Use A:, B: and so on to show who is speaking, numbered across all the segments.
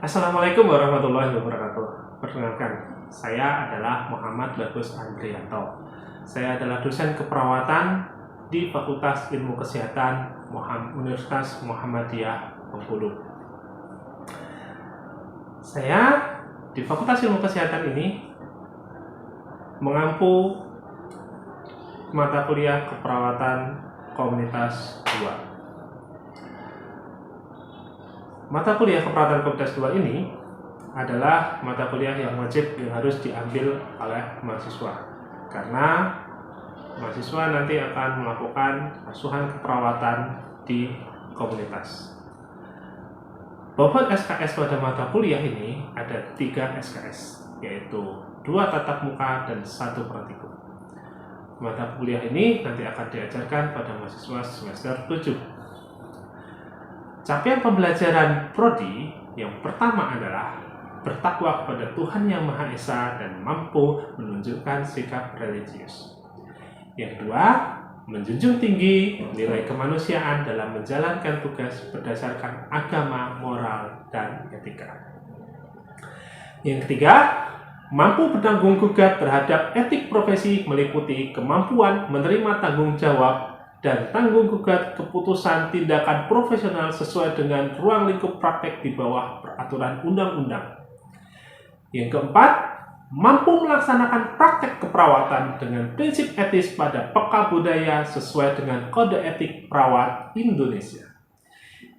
A: Assalamualaikum warahmatullahi wabarakatuh. Perkenalkan, saya adalah Muhammad Bagus Andrianto. Saya adalah dosen keperawatan di Fakultas Ilmu Kesehatan Universitas Muhammadiyah Bengkulu. Saya di Fakultas Ilmu Kesehatan ini mengampu mata kuliah keperawatan komunitas 2. Mata kuliah keperawatan komunitas 2 ini adalah mata kuliah yang wajib yang harus diambil oleh mahasiswa, karena mahasiswa nanti akan melakukan asuhan keperawatan di komunitas. Bobot SKS pada mata kuliah ini ada 3 SKS, yaitu 2 tatap muka dan 1 praktikum. Mata kuliah ini nanti akan diajarkan pada mahasiswa semester 7. Capaian pembelajaran prodi yang pertama adalah bertakwa kepada Tuhan Yang Maha Esa dan mampu menunjukkan sikap religius. Yang kedua, menjunjung tinggi nilai kemanusiaan dalam menjalankan tugas berdasarkan agama, moral, dan etika. Yang ketiga, mampu bertanggung jawab terhadap etik profesi meliputi kemampuan menerima tanggung jawab dan tanggung jawab keputusan tindakan profesional sesuai dengan ruang lingkup praktek di bawah peraturan undang-undang. Yang keempat, mampu melaksanakan praktek keperawatan dengan prinsip etis pada peka budaya sesuai dengan kode etik perawat Indonesia.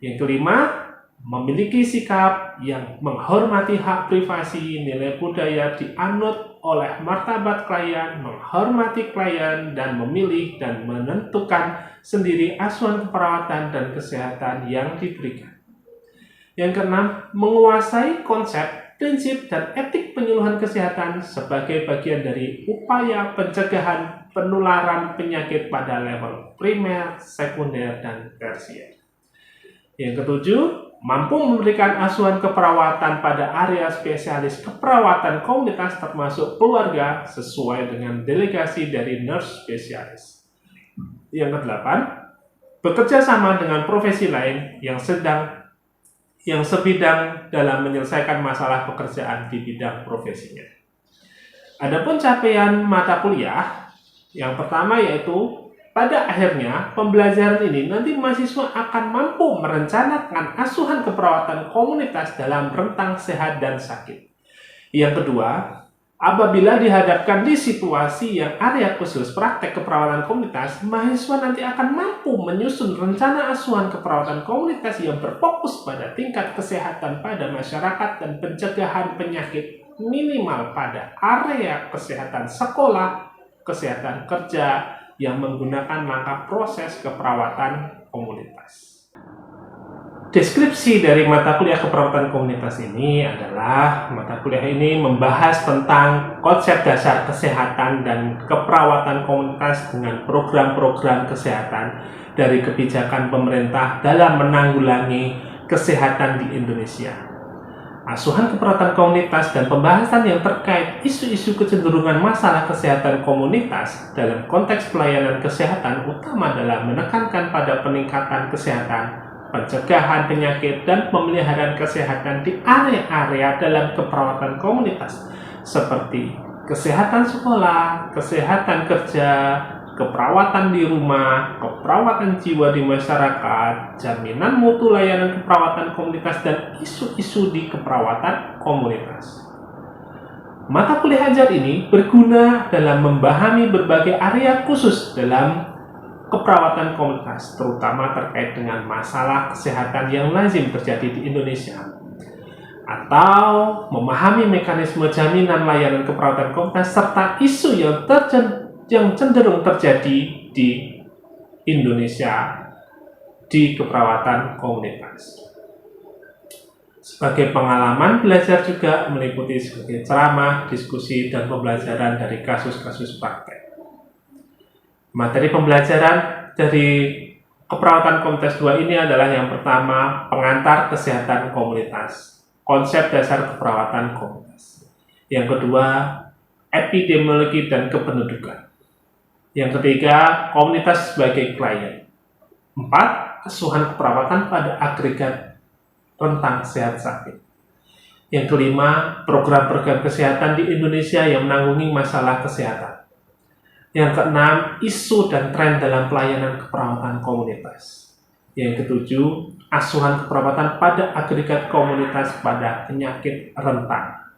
A: Yang kelima, memiliki sikap yang menghormati hak privasi, nilai budaya dianut oleh martabat klien, menghormati klien, dan memilih dan menentukan sendiri asuhan keperawatan dan kesehatan yang diberikan. Yang keenam, menguasai konsep, prinsip, dan etik penyuluhan kesehatan sebagai bagian dari upaya pencegahan penularan penyakit pada level primer, sekunder, dan tersier. Yang ketujuh, mampu memberikan asuhan keperawatan pada area spesialis keperawatan komunitas termasuk keluarga sesuai dengan delegasi dari nurse spesialis. Yang kedelapan, bekerja sama dengan profesi lain yang sebidang dalam menyelesaikan masalah pekerjaan di bidang profesinya. Adapun capaian mata kuliah, yang pertama yaitu pada akhirnya, pembelajaran ini nanti mahasiswa akan mampu merencanakan asuhan keperawatan komunitas dalam rentang sehat dan sakit. Yang kedua, apabila dihadapkan di situasi yang area khusus praktek keperawatan komunitas, mahasiswa nanti akan mampu menyusun rencana asuhan keperawatan komunitas yang berfokus pada tingkat kesehatan pada masyarakat dan pencegahan penyakit minimal pada area kesehatan sekolah, kesehatan kerja, yang menggunakan langkah proses keperawatan komunitas. Deskripsi dari mata kuliah keperawatan komunitas ini adalah mata kuliah ini membahas tentang konsep dasar kesehatan dan keperawatan komunitas dengan program-program kesehatan dari kebijakan pemerintah dalam menanggulangi kesehatan di Indonesia. Asuhan keperawatan komunitas dan pembahasan yang terkait isu-isu kecenderungan masalah kesehatan komunitas dalam konteks pelayanan kesehatan utama dalam menekankan pada peningkatan kesehatan, pencegahan penyakit, dan pemeliharaan kesehatan di area-area dalam keperawatan komunitas seperti kesehatan sekolah, kesehatan kerja, keperawatan di rumah, keperawatan jiwa di masyarakat, jaminan mutu layanan keperawatan komunitas, dan isu-isu di keperawatan komunitas. Mata kuliah ajar ini berguna dalam memahami berbagai area khusus dalam keperawatan komunitas, terutama terkait dengan masalah kesehatan yang lazim terjadi di Indonesia, atau memahami mekanisme jaminan layanan keperawatan komunitas serta isu yang cenderung terjadi di Indonesia di keperawatan komunitas. Sebagai pengalaman belajar juga meliputi sebagai ceramah, diskusi, dan pembelajaran dari kasus-kasus praktek. Materi pembelajaran dari keperawatan komunitas 2 ini adalah yang pertama, pengantar kesehatan komunitas, konsep dasar keperawatan komunitas. Yang kedua, epidemiologi dan kependudukan. Yang ketiga, komunitas sebagai klien. 4. Asuhan keperawatan pada agregat rentang sehat sakit. Yang kelima, program-program kesehatan di Indonesia yang menanggungi masalah kesehatan. Yang keenam, isu dan tren dalam pelayanan keperawatan komunitas. Yang ketujuh, asuhan keperawatan pada agregat komunitas pada penyakit rentan.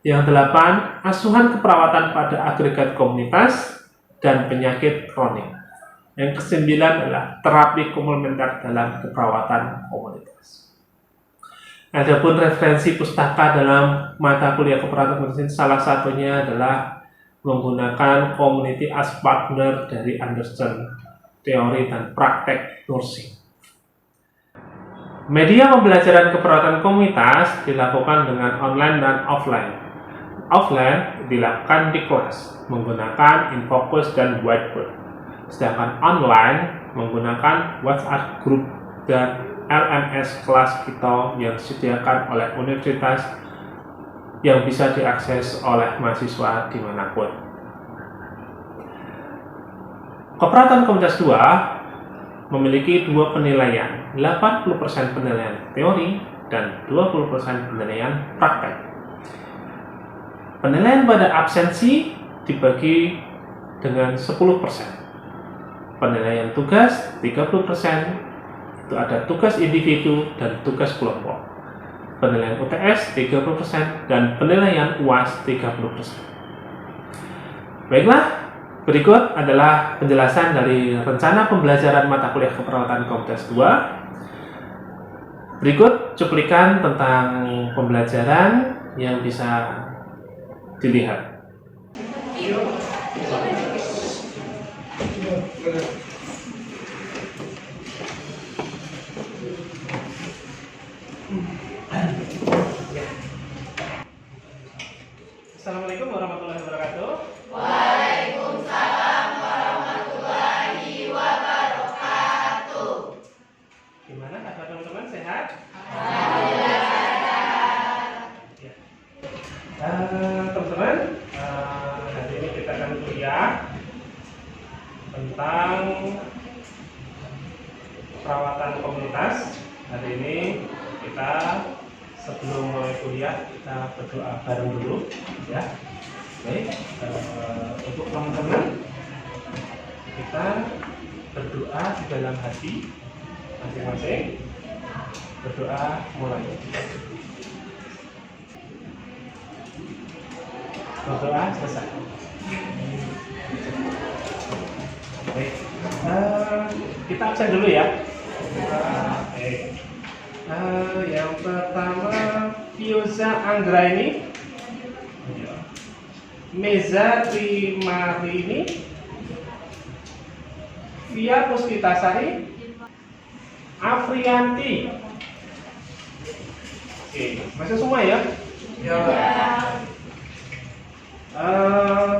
A: Yang delapan, asuhan keperawatan pada agregat komunitas dan penyakit kronik. Yang kesembilan adalah terapi komplementer dalam keperawatan komunitas. Adapun referensi pustaka dalam mata kuliah keperawatan komunitas salah satunya adalah menggunakan Community as Partner dari Anderson, teori dan praktek nursing. Media pembelajaran keperawatan komunitas dilakukan dengan online dan offline. Offline dilakukan di kelas menggunakan Infocus dan Whiteboard, sedangkan online menggunakan WhatsApp group dan LMS kelas kita yang disediakan oleh universitas yang bisa diakses oleh mahasiswa dimanapun. Keperawatan komunitas 2 memiliki 2 penilaian, 80% penilaian teori dan 20% penilaian praktek. Penilaian pada absensi dibagi dengan 10%. Penilaian tugas 30%, itu ada tugas individu dan tugas kelompok. Penilaian UTS 30% dan penilaian UAS 30%. Baiklah, berikut adalah penjelasan dari rencana pembelajaran mata kuliah keperawatan komunitas 2. Berikut cuplikan tentang pembelajaran yang bisa dilihat. Assalamualaikum warahmatullahi wabarakatuh.
B: Waalaikumsalam warahmatullahi wabarakatuh.
A: Gimana kabar teman-teman, sehat?
B: Alhamdulillah sehat.
A: Ya. Teman-teman, hari ini kita akan kuliah tentang perawatan komunitas. Hari ini kita sebelum mulai kuliah kita berdoa bareng dulu, ya. Baik, untuk teman-teman kita berdoa di dalam hati masing-masing. Berdoa mulai. Berdoa selesai. Baik, kita absen dulu ya. Baik. Yang pertama Fioza Anggraini, Meza Trimarini, Via Puspitasari, Afrianti. Oke, masih semua ya? Ya.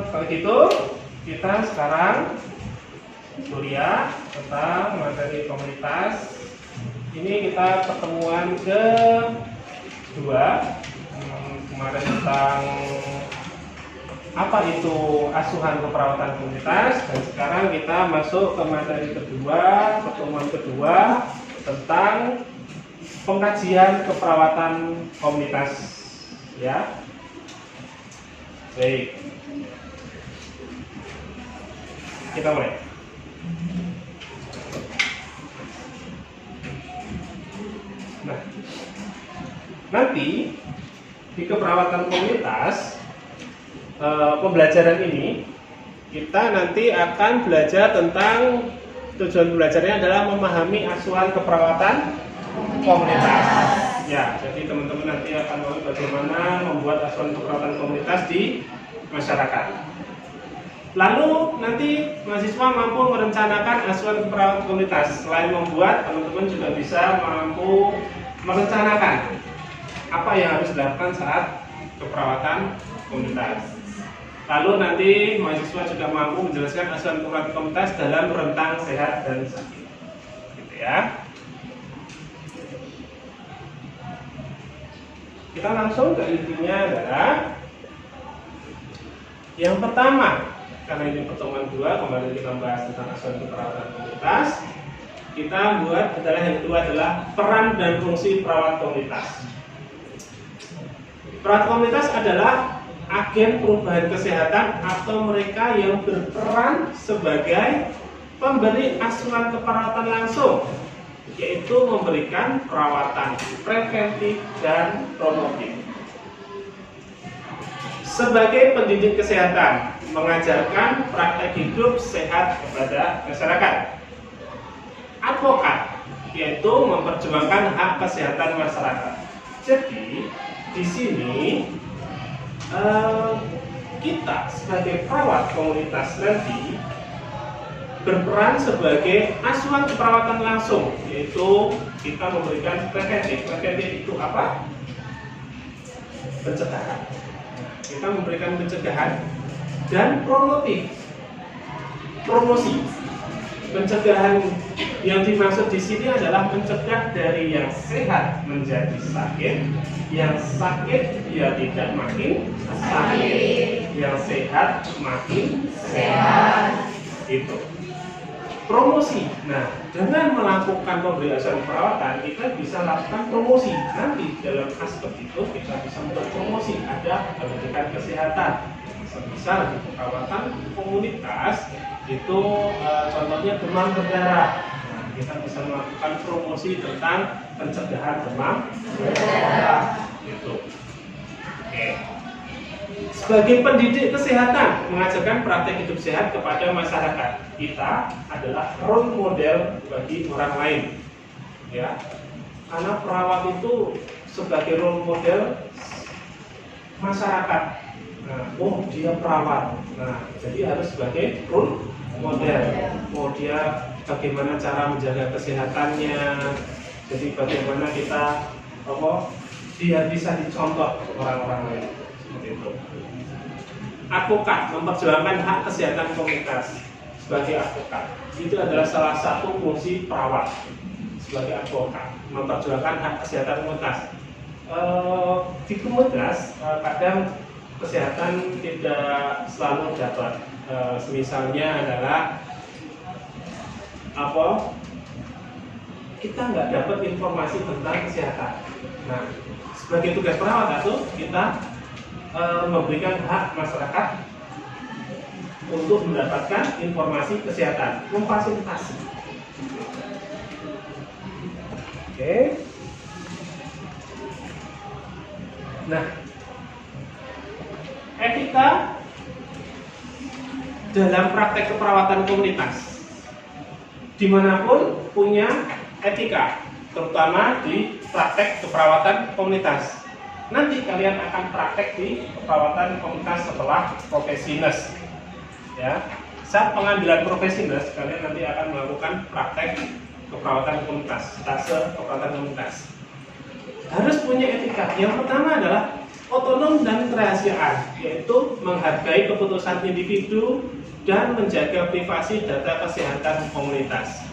A: Kalau gitu kita sekarang kuliah tentang materi komunitas. Ini kita pertemuan kedua. Kemarin tentang apa itu asuhan keperawatan komunitas, dan sekarang kita masuk ke materi kedua, pertemuan kedua tentang pengkajian keperawatan komunitas, ya. Baik, kita mulai. Nah, nanti di keperawatan komunitas pembelajaran ini kita nanti akan belajar tentang, tujuan belajarnya adalah memahami asuhan keperawatan komunitas. Ya, jadi teman-teman nanti akan tahu bagaimana membuat asuhan keperawatan komunitas di masyarakat. Lalu nanti mahasiswa mampu merencanakan asuhan keperawatan komunitas. Selain membuat, teman-teman juga bisa mampu merencanakan apa yang harus dilakukan saat keperawatan komunitas. Lalu nanti mahasiswa juga mampu menjelaskan asuhan keperawatan komunitas dalam rentang sehat dan sakit, gitu ya. Kita langsung ke intinya adalah yang pertama, karena ini pertemuan kedua, kemarin kita membahas tentang asuhan keperawatan komunitas. Kita buat adalah yang kedua adalah peran dan fungsi perawat komunitas. Perawat komunitas adalah agen perubahan kesehatan atau mereka yang berperan sebagai pemberi asuhan keperawatan langsung, yaitu memberikan perawatan preventif dan promotif. Sebagai pendidik kesehatan, mengajarkan praktek hidup sehat kepada masyarakat. Advokat, yaitu memperjuangkan hak kesehatan masyarakat. Jadi, di sini kita sebagai perawat komunitas nanti berperan sebagai asuhan keperawatan langsung, yaitu kita memberikan preventif. Preventif itu apa? Pencegahan. Kita memberikan pencegahan dan promotif, promosi. Pencegahan yang dimaksud di sini adalah mencegah dari yang sehat menjadi sakit, yang sakit ya tidak makin sakit, yang sehat makin sehat. Itu promosi. Nah, dengan melakukan pemberian perawatan, kita bisa lakukan promosi. Nanti dalam aspek itu kita bisa berpromosi, ada pendidikan kesehatan. Misal di perawatan komunitas itu contohnya demam berdarah. Nah, kita bisa melakukan promosi tentang pencegahan demam berdarah. Gitu. Oke. Sebagai pendidik kesehatan, mengajarkan praktek hidup sehat kepada masyarakat. Kita adalah role model bagi orang lain, ya. Karena perawat itu sebagai role model masyarakat. Nah, oh dia perawat. Nah, jadi harus sebagai role model. Oh dia bagaimana cara menjaga kesehatannya. Jadi bagaimana kita dia bisa dicontoh orang-orang lain. Itu. Advokat memperjuangkan hak kesehatan komunitas. Sebagai advokat itu adalah salah satu fungsi perawat. Sebagai advokat memperjuangkan hak kesehatan komunitas. Di komunitas kadang kesehatan tidak selalu dapat. Misalnya adalah kita nggak dapat informasi tentang kesehatan. Nah, sebagai tugas perawat itu kita memberikan hak masyarakat untuk mendapatkan informasi kesehatan, memfasilitasi. Oke. Nah, etika dalam praktek keperawatan komunitas, dimanapun punya etika, terutama di praktek keperawatan komunitas. Nanti kalian akan praktek di keperawatan komunitas setelah profesi nurse. Ya, saat pengambilan profesi nurse, kalian nanti akan melakukan praktek keperawatan komunitas, stase keperawatan komunitas. Harus punya etika. Yang pertama adalah otonom dan kerahasiaan, yaitu menghargai keputusan individu dan menjaga privasi data kesehatan komunitas.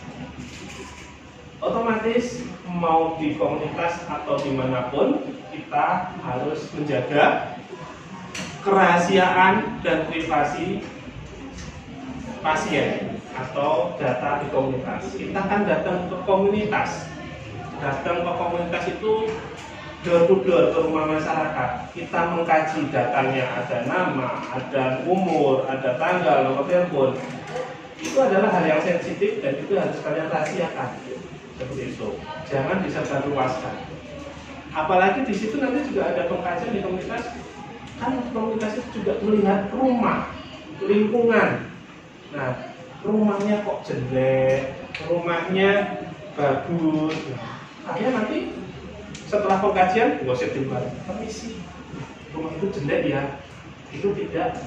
A: Otomatis mau di komunitas atau dimanapun kita harus menjaga kerahasiaan dan privasi pasien atau data di komunitas. Kita kan datang ke komunitas. Datang ke komunitas itu door to door ke rumah masyarakat. Kita mengkaji datanya, ada nama, ada umur, ada tanggal, nomor telepon. Itu adalah hal yang sensitif dan itu harus kalian rahasiakan. Seperti itu. Jangan disebarluaskan. Apalagi di situ nanti juga ada pengkajian di komunitas. Kan komunitas itu juga melihat rumah, lingkungan. Nah, rumahnya kok jelek, rumahnya bagus. Kalian nanti setelah pengkajian gosip di luar. Permisi, rumah itu jelek ya. Itu tidak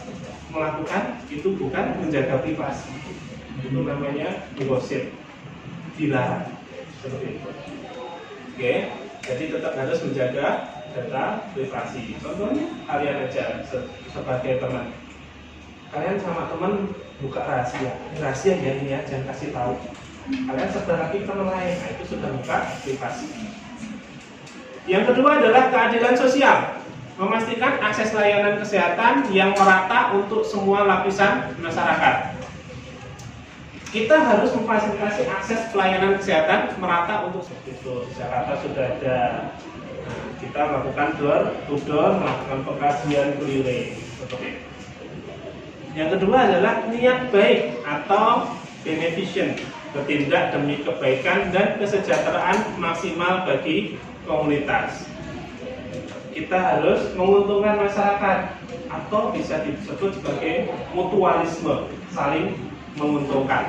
A: melakukan, itu bukan menjaga privasi. Itu namanya gosip, dilarang. Seperti itu. Oke, jadi tetap harus menjaga data privasi. Contohnya kalian aja sebagai teman. Kalian sama teman buka rahasia ya ini ya, jangan kasih tahu. Kalian sebar lagi ke teman lain, nah, itu sudah buka privasi. Yang kedua adalah keadilan sosial, memastikan akses layanan kesehatan yang merata untuk semua lapisan masyarakat. kita harus memfasilitasi akses pelayanan kesehatan merata untuk itu. Di Jakarta sudah ada. Nah, kita melakukan door to door, melakukan pengkajian keliling. Yang kedua adalah niat baik atau beneficent, bertindak demi kebaikan dan kesejahteraan maksimal bagi komunitas. Kita harus menguntungkan masyarakat atau bisa disebut sebagai mutualisme, saling menguntungkan.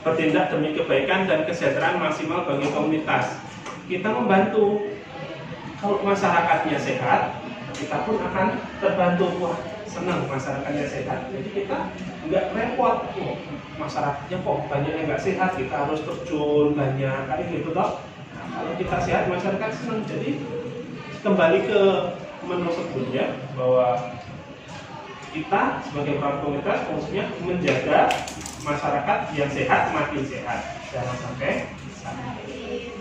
A: Bertindak demi kebaikan dan kesejahteraan maksimal bagi komunitas. Kita membantu. Kalau masyarakatnya sehat, kita pun akan terbantu. Wah, senang masyarakatnya sehat. Jadi kita nggak repot. Oh, masyarakatnya kok banyak yang nggak sehat, kita harus terjun banyak kayak gitu toh. Nah, kalau kita sehat, masyarakat senang. Jadi kembali ke menu sebelumnya bahwa kita sebagai peran komunitas fungsinya menjaga masyarakat yang sehat makin sehat, jangan sampai sakit.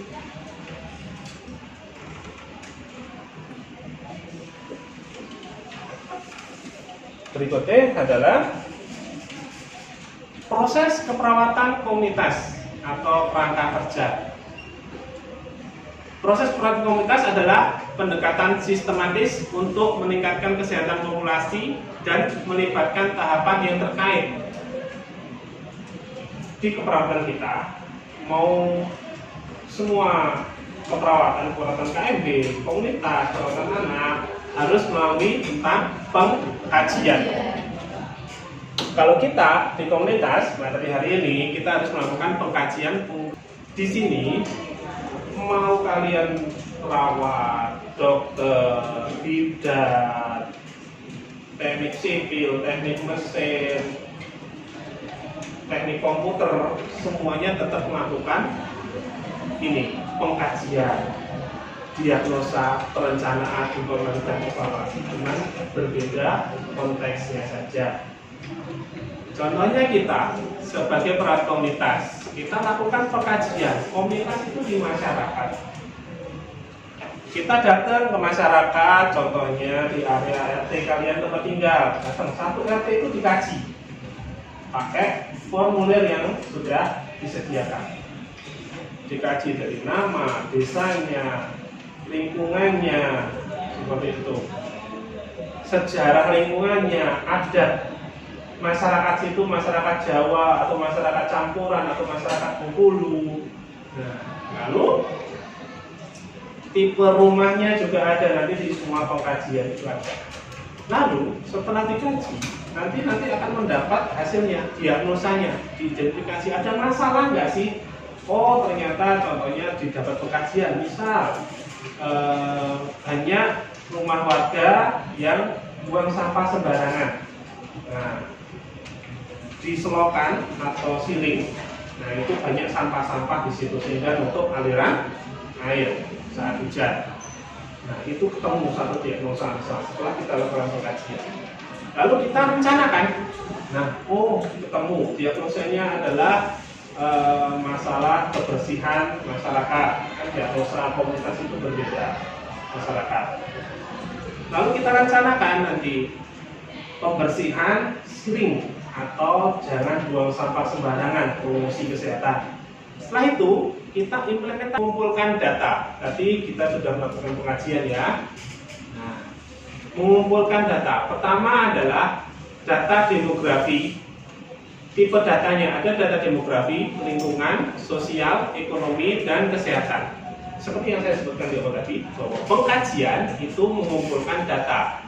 A: Berikutnya adalah proses keperawatan komunitas atau kerangka kerja. Proses keperawatan komunitas adalah pendekatan sistematis untuk meningkatkan kesehatan populasi dan melibatkan tahapan yang terkait. Di keperawatan kita, mau semua keperawatan KMB, komunitas, perawatan anak, harus melalui tentang pengkajian. Kalau kita di komunitas, materi hari ini kita harus melakukan pengkajian. Di sini mau kalian perawat, dokter, bidan, teknik sipil, teknik mesin, teknik komputer, semuanya tetap melakukan ini pengkajian, diagnosa, perencanaan, informasi dan evaluasi, dengan berbeda konteksnya saja. Contohnya kita sebagai peran komunitas, kita lakukan pengkajian. Komunitas itu di masyarakat. Kita datang ke masyarakat, contohnya di area RT kalian tempat tinggal. Datang satu RT itu dikaji, pakai formulir yang sudah disediakan. Dikaji dari nama, desanya, lingkungannya, seperti itu. Sejarah lingkungannya, adat masyarakat situ, masyarakat Jawa atau masyarakat campuran atau masyarakat Bengkulu. Nah, lalu tipe rumahnya juga ada nanti di semua pengkajian itu ada. Lalu setelah dikaji, nanti akan mendapat hasilnya, diagnosanya, diidentifikasi ada masalah nggak sih? Oh, ternyata contohnya didapat pengkajian, misal banyak rumah warga yang buang sampah sembarangan. Nah, di selokan atau siling, nah itu banyak sampah-sampah di situ sehingga nutup aliran air saat hujan. Nah, itu ketemu satu diagnosa setelah kita lakukan pengkajian. Lalu kita rencanakan, nah, ketemu diagnosanya adalah masalah kebersihan masyarakat. Kan diagnosa komunitas itu berbeda masyarakat. Lalu kita rencanakan nanti pembersihan siling atau jangan buang sampah sembarangan, promosi kesehatan. Setelah itu kita implementasi, mengumpulkan data. Tadi kita sudah melakukan pengajian ya. Nah, mengumpulkan data. Pertama adalah data demografi. Tipe datanya ada data demografi, lingkungan, sosial, ekonomi, dan kesehatan. Seperti yang saya sebutkan di awal tadi, bahwa pengkajian itu mengumpulkan data.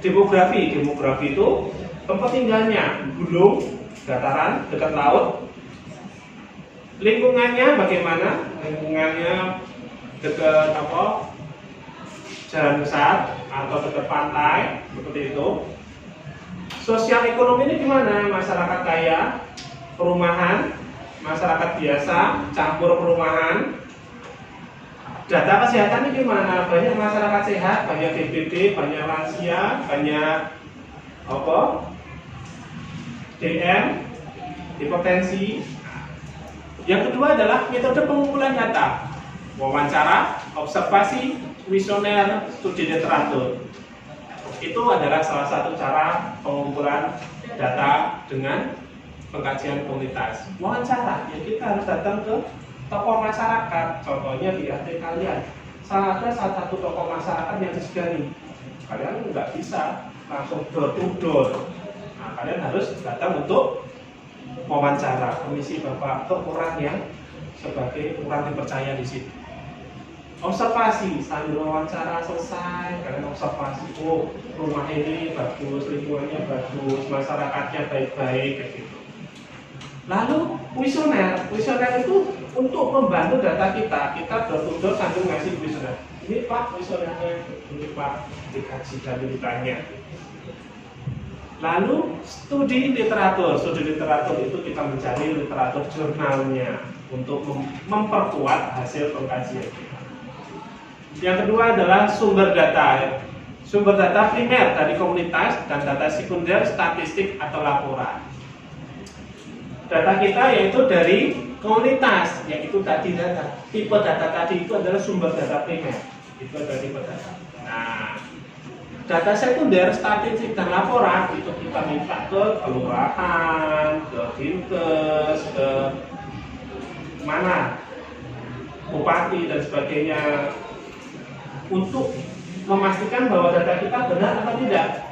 A: Demografi itu tempat tinggalnya, gunung, dataran, dekat laut. Lingkungannya bagaimana? Lingkungannya dekat jalan besar atau dekat pantai, seperti itu. Sosial ekonomi ini gimana? Masyarakat kaya, perumahan, masyarakat biasa, campur perumahan. Data kesehatan ini gimana? Banyak masyarakat sehat, banyak DBD, banyak lansia, banyak DM, hipertensi. Yang kedua adalah metode pengumpulan data, wawancara, observasi, kuesioner, studi literatur. Itu adalah salah satu cara pengumpulan data dengan pengkajian komunitas. Wawancara, ya kita harus datang ke tokoh masyarakat. Contohnya di RT kalian, ada salah satu tokoh masyarakat yang disegani. Kalian nggak bisa langsung door to door. Nah, kalian harus datang untuk wawancara, permisi Bapak ke orang yang sebagai orang dipercaya di situ. Observasi, sambil wawancara selesai, kalian observasi, oh rumah ini bagus, lingkungannya bagus, masyarakatnya baik-baik, kayak gitu. Lalu kuesioner itu untuk membantu data kita door to door sambil ngasih kuesioner. Ini Pak kuesionernya, ini Pak dikaji dan ditanya. Lalu studi literatur itu kita mencari literatur jurnalnya untuk memperkuat hasil pengkajian kita. Yang kedua adalah sumber data primer dari komunitas dan data sekunder statistik atau laporan. Data kita yaitu dari komunitas, yaitu tadi data. Tipe data tadi itu adalah sumber data primer. Itu adalah tipe data. Nah, data sekunder, statistik dan laporan itu kita minta ke kelurahan, ke dinkes, ke mana, bupati dan sebagainya, untuk memastikan bahwa data kita benar atau tidak.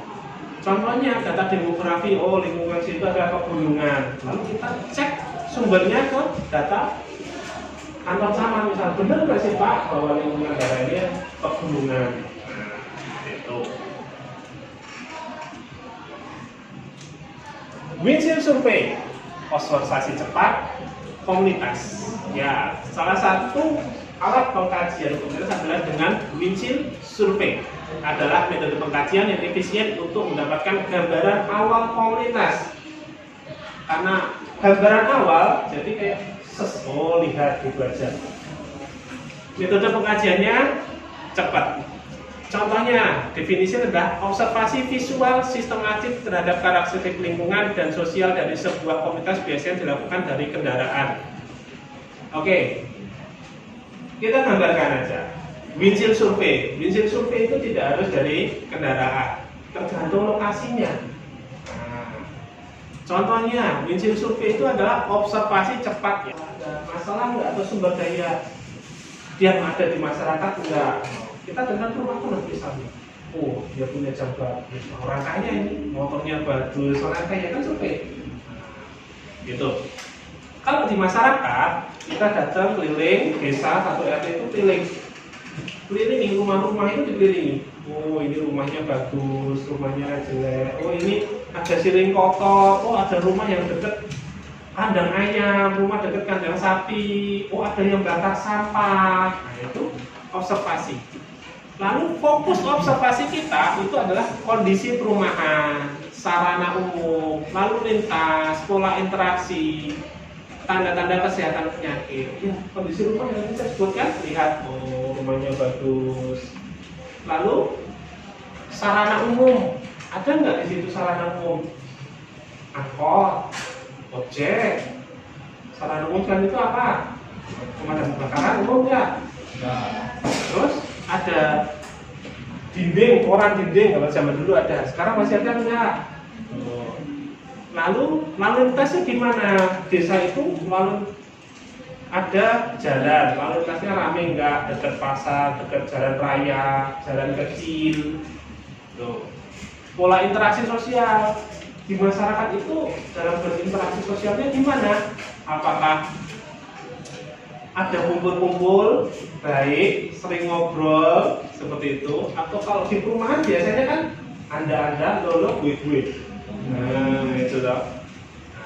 A: Contohnya data demografi, oh lingkungan situ ada pegunungan, lalu kita cek sumbernya ke data kantor camat, misal benar nggak sih Pak bahwa lingkungan daerah ini pegunungan. Nah, itu. Windshield survey, observasi cepat komunitas. Ya, salah satu alat pengkajian komunitas adalah dengan windshield survey. Adalah metode pengkajian yang efisien untuk mendapatkan gambaran awal komunitas. Karena gambaran awal, jadi kayak oh lihat gitu aja. Metode pengkajiannya cepat. Contohnya, definisi adalah observasi visual sistematik terhadap karakteristik lingkungan dan sosial dari sebuah komunitas biasanya dilakukan dari kendaraan. Oke, kita gambarkan aja. Windshield survey itu tidak harus dari kendaraan, tergantung lokasinya. Nah, contohnya, windshield survey itu adalah observasi cepat. Ya. Ada masalah nggak atau sumber daya yang ada di masyarakat enggak? Kita dengar rumah penuh misalnya. Oh, dia punya jam bagus, orang kaya ini, motornya bagus, orang kaya kan survei. Gitu. Kalau di masyarakat, kita datang keliling desa satu RT itu keliling rumah-rumah itu dikelilingi. Oh, ini rumahnya bagus, rumahnya jelek. Oh, ini ada siring kotor. Oh, ada rumah yang dekat kandang ayam, rumah dekat kandang sapi. Oh, ada yang bakar sampah. Nah, itu observasi. Lalu fokus observasi kita itu adalah kondisi perumahan, sarana umum, lalu lintas, pola interaksi, tanda-tanda kesehatan penyakit. Ya, kondisi rumah yang kita sebutkan, lihat, oh rumahnya bagus. Lalu sarana umum, ada nggak di situ sarana umum? Angkot, ojek. Sarana umum kan itu apa? Pemadam kebakaran umum nggak? Terus ada dinding, koran dinding, kalau zaman dulu ada. Sekarang masih ada enggak? Lalu lintasnya gimana? Desa itu lalu ada jalan, lalu lintasnya rame enggak? Dekat pasar, dekat jalan raya, jalan kecil. Tuh. Pola interaksi sosial di masyarakat itu dalam berinteraksi sosialnya gimana? Apakah ada kumpul-kumpul baik, sering ngobrol seperti itu, atau kalau di perumahan biasanya kan anda lolo gue. Nah, itu loh.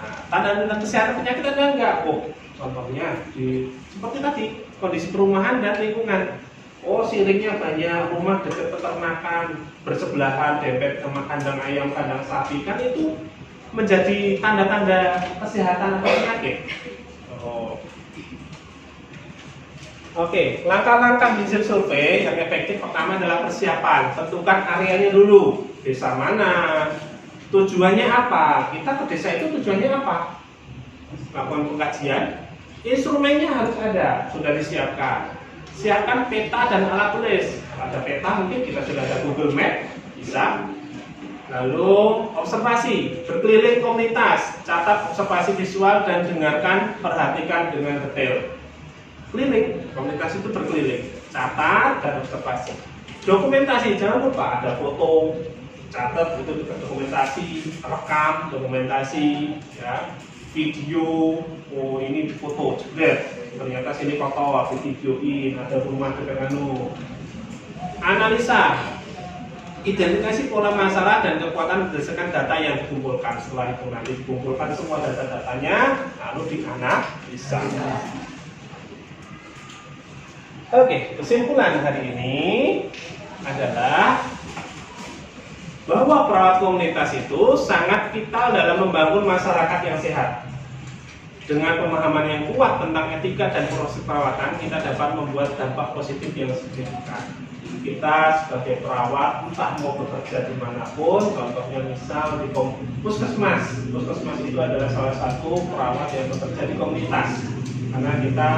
A: Nah, tanda-tanda kesehatan penyakit ada enggak? Oh, contohnya seperti tadi kondisi perumahan dan lingkungan. Oh, siringnya banyak, rumah dekat peternakan, bersebelahan, dempet sama kandang ayam, kandang sapi, kan itu menjadi tanda-tanda kesehatan atau penyakit. Oh. Oke, langkah-langkah windshield survey yang efektif pertama adalah persiapan. Tentukan areanya dulu. Desa mana? Tujuannya apa? Kita ke desa itu tujuannya apa? Lakukan pengkajian. Instrumennya harus ada, sudah disiapkan. Siapkan peta dan alat tulis. Kalau ada peta mungkin kita sudah ada Google Map, bisa. Lalu observasi, berkeliling komunitas, catat observasi visual dan dengarkan, perhatikan dengan detail. Keliling, komunitas itu berkeliling, catat dan observasi. Dokumentasi, jangan lupa ada foto, catat itu juga dokumentasi, rekam, dokumentasi, ya, video. Oh ini foto, lihat, ternyata sini foto, aku videoin, ada rumah dekat anu. Analisa, identifikasi pola masalah dan kekuatan berdasarkan data yang dikumpulkan. Setelah itu nanti dikumpulkan semua data-datanya, lalu dianalisa. Oke, kesimpulan hari ini adalah bahwa perawat komunitas itu sangat vital dalam membangun masyarakat yang sehat. Dengan pemahaman yang kuat tentang etika dan proses perawatan, kita dapat membuat dampak positif yang signifikan. Kita sebagai perawat, entah mau bekerja dimanapun, contohnya misal di puskesmas. Puskesmas itu adalah salah satu perawat yang bekerja di komunitas, karena kita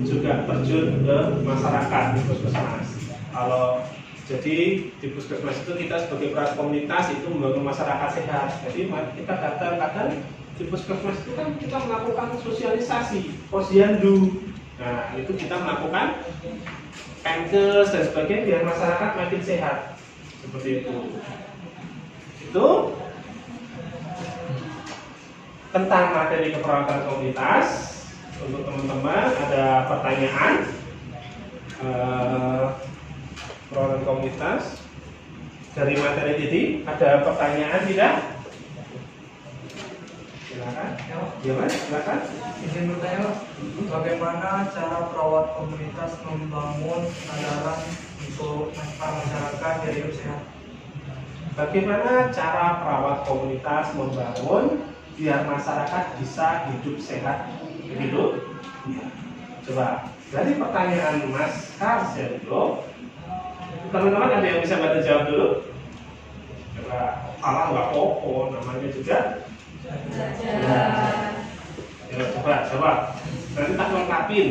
A: juga terjun ke masyarakat di puskesmas. Kalau jadi di puskesmas itu kita sebagai perawat komunitas itu membangun masyarakat sehat. Jadi kita kadang-kadang di puskesmas itu kan kita melakukan sosialisasi, posyandu. Nah itu kita melakukan penkes dan sebagainya biar masyarakat makin sehat. Seperti itu. Itu tentang materi keperawatan komunitas. Untuk teman-teman ada pertanyaan perawatan komunitas dari materi ini, ada pertanyaan tidak? Silakan. Silakan.
C: Izin bertanya, bagaimana cara perawat komunitas membangun kesadaran untuk masyarakat biar hidup sehat?
A: Bagaimana cara perawat komunitas membangun biar masyarakat bisa hidup sehat? Begitu? Coba dari pertanyaan Mas Karsendo, teman-teman ada yang bisa bantu jawab dulu? Coba, salah nggak apa-apa, namanya juga. Ya, coba. Nanti tak lengkapin.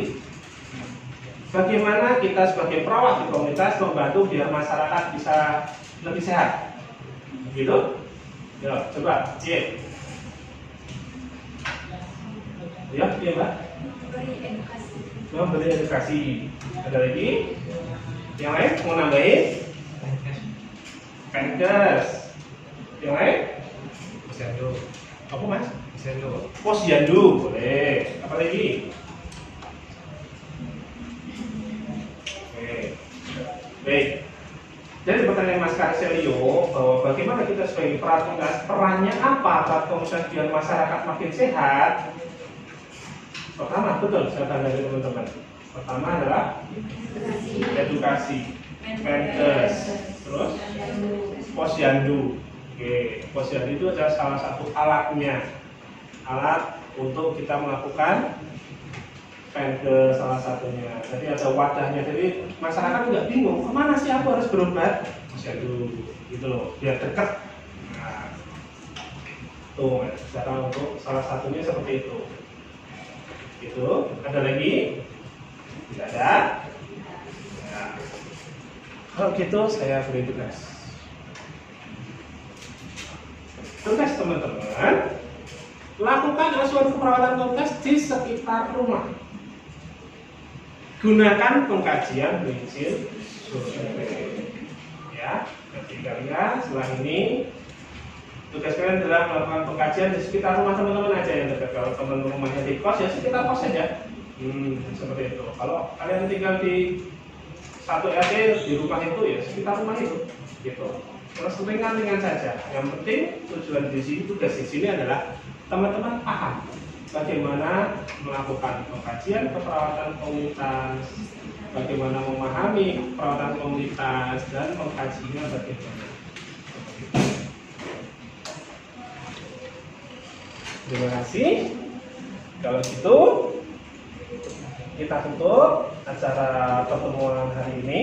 A: Bagaimana kita sebagai perawat di komunitas membantu biar masyarakat bisa lebih sehat? Begitu? Ya, coba, cek. Ya, Mbak. Beri edukasi. Ada lagi? Yang lain mau nambahin? Penkes. Yang lain?
C: Posyandu.
A: Apa Mas?
C: Posyandu.
A: Posyandu, boleh. Apa lagi? Oke. Baik. Jadi pertanyaan Mas Karselio bahwa bagaimana kita sebagai perawat komunitas, perannya apa perawat komunitas biar masyarakat makin sehat? Pertama, betul, saya tanya dari teman-teman. Pertama adalah edukasi, penkes, terus posyandu. Oke, posyandu itu adalah salah satu alatnya, alat untuk kita melakukan penkes salah satunya. Jadi ada wadahnya, jadi masyarakat nggak bingung kemana sih aku harus berobat, posyandu, gitu loh, biar dekat. Nah, tuh, cara untuk salah satunya seperti itu. Itu ada lagi? Tidak ada? Ya. Kalau gitu saya beri tugas. Tugas teman-teman, lakukan asuhan keperawatan komunitas di sekitar rumah. Gunakan pengkajian prinsip survei. Ya, ketika kalian setelah ini tugas kalian adalah melakukan pengkajian di sekitar rumah teman-teman aja yang dekat. Kalau teman-teman rumahnya di kos ya sekitar kos saja. Seperti itu. Kalau kalian tinggal di satu RT di rumah itu ya sekitar rumah itu, gitu. Terus ringan-ringan saja. Yang penting tujuan di sini, tugas di sini adalah teman-teman paham bagaimana melakukan pengkajian keperawatan komunitas, bagaimana memahami perawatan komunitas dan mengkajinya bagaimana. Terima kasih. Kalau gitu kita tutup acara pertemuan hari ini.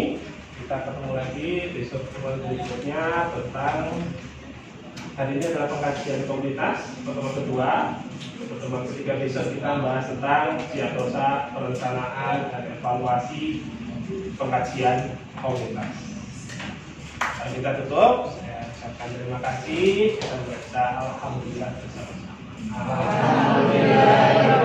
A: Kita ketemu lagi besok pertemuan berikutnya tentang hari ini adalah pengkajian komunitas pertemuan kedua. Pertemuan ketiga besok kita bahas tentang diagnosa, perencanaan dan evaluasi pengkajian komunitas. Kita tutup. Saya ucapkan terima kasih. Kita baca alhamdulillah bersama-sama.
B: Alhamdulillah.